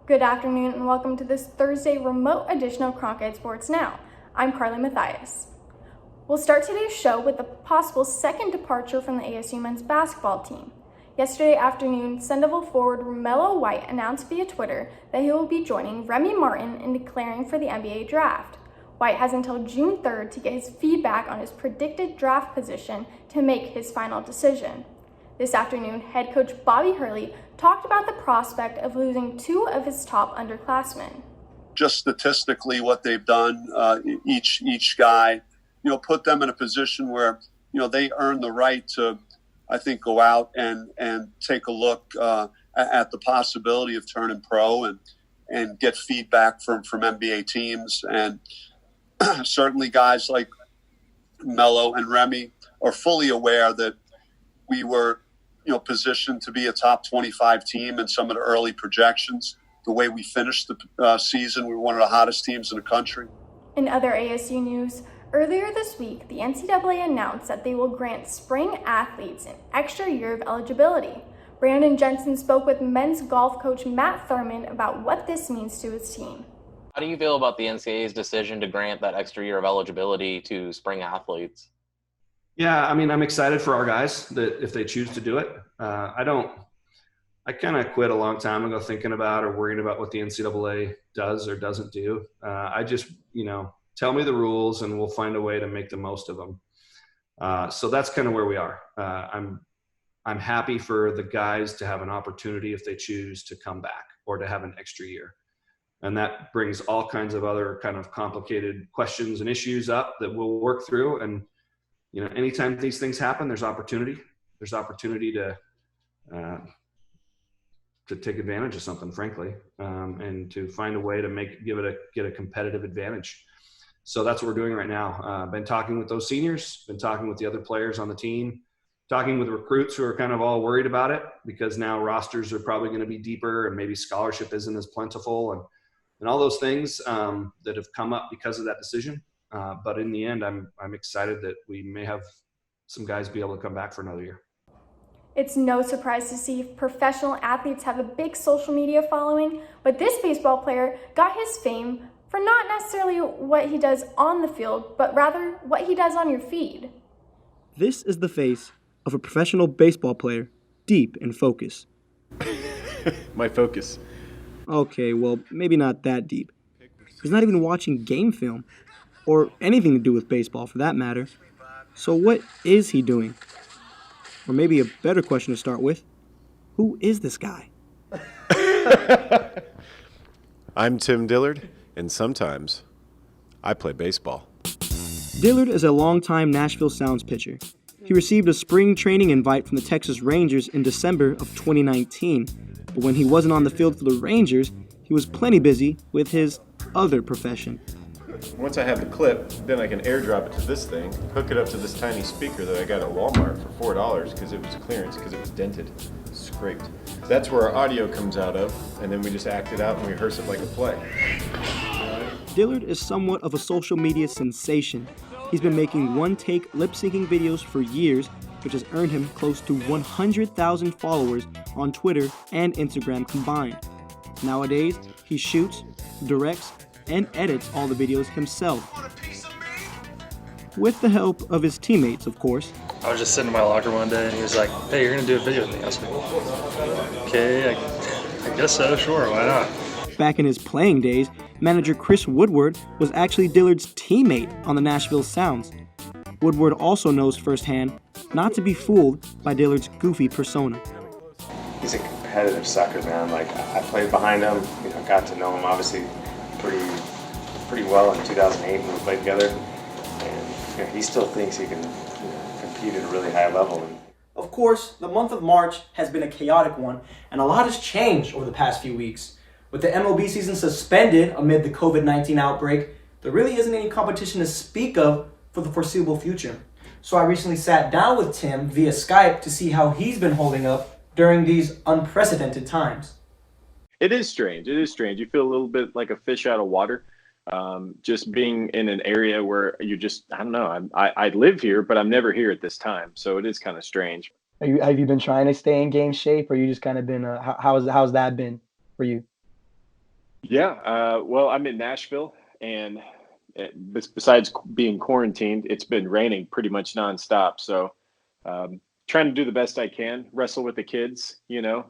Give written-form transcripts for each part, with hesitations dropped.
Good afternoon and welcome to this Thursday remote edition of Cronkite Sports Now. I'm Karli Matthias. We'll start today's show with a possible second departure from the ASU men's basketball team. Yesterday afternoon, Sendeville forward Romello White announced via Twitter that he will be joining Remy Martin in declaring for the NBA draft. White has until June 3rd to get his feedback on his predicted draft position to make his final decision. This afternoon, head coach Bobby Hurley talked about the prospect of losing two of his top underclassmen. Just statistically, what they've done, each guy, put them in a position where, they earn the right to, I think, go out and take a look at the possibility of turning pro and get feedback from NBA teams. And certainly guys like Mello and Remy are fully aware that we were, positioned to be a top 25 team in some of the early projections. The way we finished the season, we were one of the hottest teams in the country. In other ASU news, earlier this week, the NCAA announced that they will grant spring athletes an extra year of eligibility. Brandon Jensen spoke with men's golf coach Matt Thurmond about what this means to his team. How do you feel about the NCAA's decision to grant that extra year of eligibility to spring athletes? Yeah, I'm excited for our guys that if they choose to do it. I kind of quit a long time ago thinking about or worrying about what the NCAA does or doesn't do. I just, tell me the rules and we'll find a way to make the most of them. So that's kind of where we are. I'm happy for the guys to have an opportunity if they choose to come back or to have an extra year. And that brings all kinds of other kind of complicated questions and issues up that we'll work through. And, anytime these things happen, there's opportunity. There's opportunity to take advantage of something, frankly, and to find a way to get a competitive advantage. So that's what we're doing right now. Been talking with those seniors, been talking with the other players on the team, talking with recruits who are kind of all worried about it because now rosters are probably going to be deeper and maybe scholarship isn't as plentiful and all those things that have come up because of that decision. But in the end, I'm excited that we may have some guys be able to come back for another year. It's no surprise to see professional athletes have a big social media following, but this baseball player got his fame for not necessarily what he does on the field, but rather what he does on your feed. This is the face of a professional baseball player, deep in focus. My focus. Okay, well, maybe not that deep. He's not even watching game film, or anything to do with baseball for that matter. So what is he doing? Or maybe a better question to start with, who is this guy? I'm Tim Dillard, and sometimes I play baseball. Dillard is a longtime Nashville Sounds pitcher. He received a spring training invite from the Texas Rangers in December of 2019. But when he wasn't on the field for the Rangers, he was plenty busy with his other profession. Once I have the clip, then I can airdrop it to this thing, hook it up to this tiny speaker that I got at Walmart for $4 because it was clearance, because it was dented, scraped. That's where our audio comes out of, and then we just act it out and rehearse it like a play. Dillard is somewhat of a social media sensation. He's been making one-take lip-syncing videos for years, which has earned him close to 100,000 followers on Twitter and Instagram combined. Nowadays, he shoots, directs, and edits all the videos himself. With the help of his teammates, of course. I was just sitting in my locker one day and he was like, "Hey, you're gonna do a video with me." I was like, "Okay, I guess so, sure, why not?" Back in his playing days, manager Chris Woodward was actually Dillard's teammate on the Nashville Sounds. Woodward also knows firsthand not to be fooled by Dillard's goofy persona. He's a competitive sucker, man. Like, I played behind him, got to know him obviously pretty well in 2008 when we played together, and he still thinks he can compete at a really high level. Of course, the month of March has been a chaotic one, and a lot has changed over the past few weeks. With the MLB season suspended amid the COVID-19 outbreak, there really isn't any competition to speak of for the foreseeable future. So I recently sat down with Tim via Skype to see how he's been holding up during these unprecedented times. It is strange. You feel a little bit like a fish out of water. Just being in an area where you just, I don't know, I live here, but I'm never here at this time. So it is kind of strange. Have you been trying to stay in game shape, or you just kind of been, how's that been for you? Yeah, well, I'm in Nashville, and besides being quarantined, it's been raining pretty much nonstop. So, trying to do the best I can, wrestle with the kids,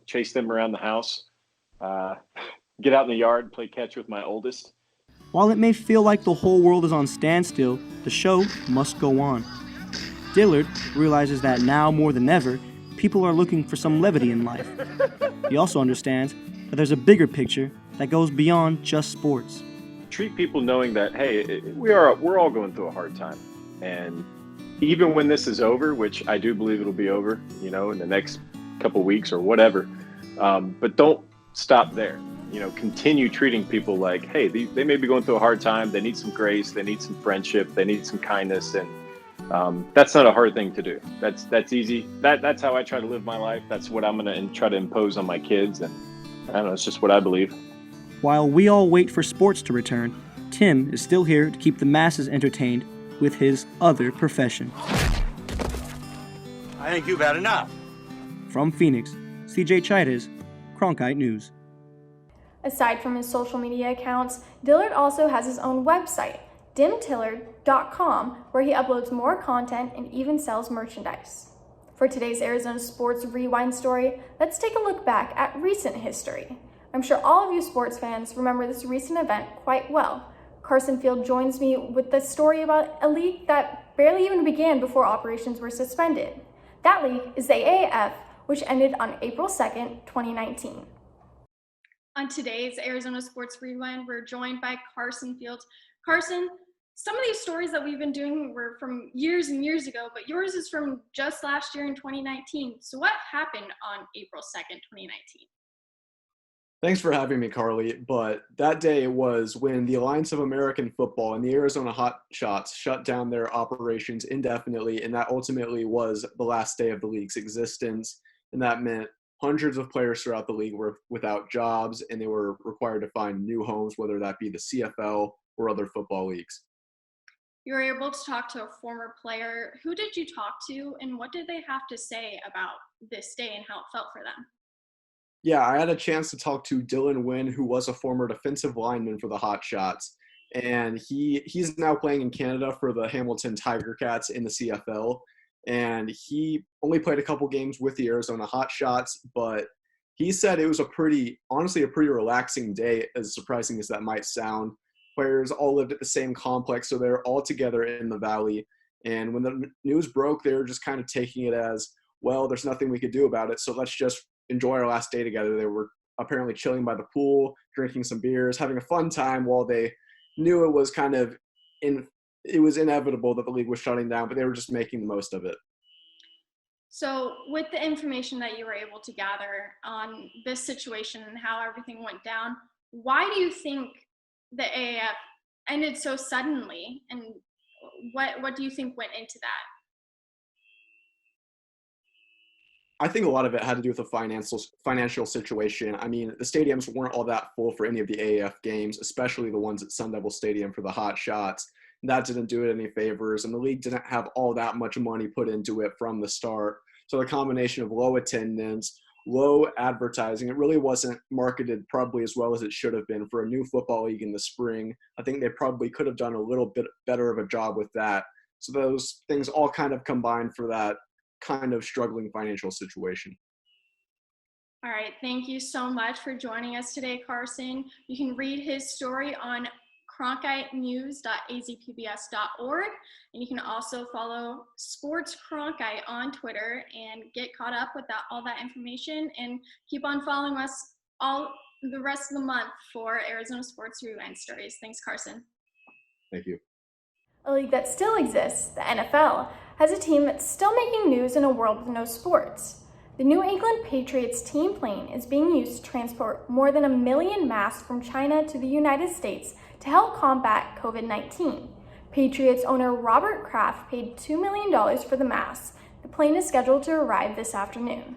chase them around the house, uh, get out in the yard, play catch with my oldest. While it may feel like the whole world is on standstill, the show must go on. Dillard realizes that now more than ever, people are looking for some levity in life. He also understands that there's a bigger picture that goes beyond just sports. Treat people knowing that, hey, we're all going through a hard time. And even when this is over, which I do believe it'll be over, in the next couple weeks or whatever, but don't stop there. Continue treating people like, hey, they may be going through a hard time. They need some grace. They need some friendship. They need some kindness. And that's not a hard thing to do. That's easy. That's how I try to live my life. That's what I'm going to try to impose on my kids. And I don't know, it's just what I believe. While we all wait for sports to return, Tim is still here to keep the masses entertained with his other profession. I think you've had enough. From Phoenix, CJ Chides, Cronkite News. Aside from his social media accounts, Dillard also has his own website, dimtillard.com, where he uploads more content and even sells merchandise. For today's Arizona Sports Rewind story, let's take a look back at recent history. I'm sure all of you sports fans remember this recent event quite well. Carson Field joins me with the story about a league that barely even began before operations were suspended. That league is the AAF, which ended on April 2nd, 2019. On today's Arizona Sports Rewind, we're joined by Carson Field. Carson, some of these stories that we've been doing were from years and years ago, but yours is from just last year in 2019. So what happened on April 2nd, 2019? Thanks for having me, Karli. But that day was when the Alliance of American Football and the Arizona Hotshots shut down their operations indefinitely, and that ultimately was the last day of the league's existence. And that meant hundreds of players throughout the league were without jobs, and they were required to find new homes, whether that be the CFL or other football leagues. You were able to talk to a former player. Who did you talk to, and what did they have to say about this day and how it felt for them? Yeah, I had a chance to talk to Dylan Wynn, who was a former defensive lineman for the Hotshots, and he's now playing in Canada for the Hamilton Tiger Cats in the CFL, and he only played a couple games with the Arizona Hotshots, but he said it was honestly a pretty relaxing day, as surprising as that might sound. Players all lived at the same complex, so they're all together in the Valley, and when the news broke, they were just kind of taking it as, well, there's nothing we could do about it, so let's just enjoy our last day together. They were apparently chilling by the pool, drinking some beers, having a fun time while they knew it was it was inevitable that the league was shutting down, but they were just making the most of it. So with the information that you were able to gather on this situation and how everything went down, why do you think the AAF ended so suddenly, and what do you think went into that? I think a lot of it had to do with the financial situation. I mean, the stadiums weren't all that full for any of the AAF games, especially the ones at Sun Devil Stadium for the Hotshots. That didn't do it any favors, and the league didn't have all that much money put into it from the start. So the combination of low attendance, low advertising, it really wasn't marketed probably as well as it should have been for a new football league in the spring. I think they probably could have done a little bit better of a job with that. So those things all kind of combined for that kind of struggling financial situation. All right, thank you so much for joining us today, Carson. You can read his story on cronkitenews.azpbs.org, and you can also follow Sports Cronkite on Twitter and get caught up with all that information, and keep on following us all the rest of the month for Arizona Sports Rewind stories. Thanks, Carson. Thank you. A league that still exists, the NFL, has a team that's still making news in a world with no sports. The New England Patriots team plane is being used to transport more than 1 million masks from China to the United States to help combat COVID-19. Patriots owner Robert Kraft paid $2 million for the masks. The plane is scheduled to arrive this afternoon.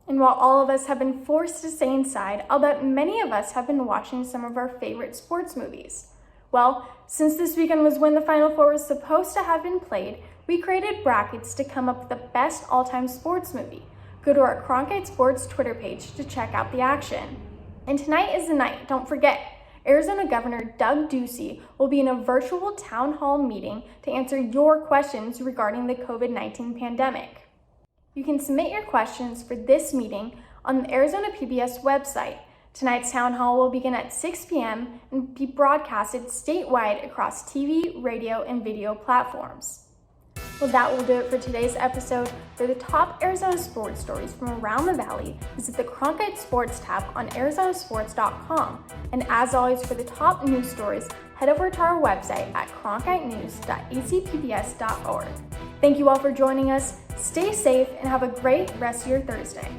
And while all of us have been forced to stay inside, I'll bet many of us have been watching some of our favorite sports movies. Well, since this weekend was when the Final Four was supposed to have been played, we created brackets to come up with the best all-time sports movie. Go to our Cronkite Sports Twitter page to check out the action. And tonight is the night, don't forget. Arizona Governor Doug Ducey will be in a virtual town hall meeting to answer your questions regarding the COVID-19 pandemic. You can submit your questions for this meeting on the Arizona PBS website. Tonight's town hall will begin at 6 p.m. and be broadcasted statewide across TV, radio, and video platforms. Well, that will do it for today's episode. For the top Arizona sports stories from around the valley, visit the Cronkite Sports tab on arizonasports.com. And as always, for the top news stories, head over to our website at cronkitenews.acpbs.org. Thank you all for joining us. Stay safe and have a great rest of your Thursday.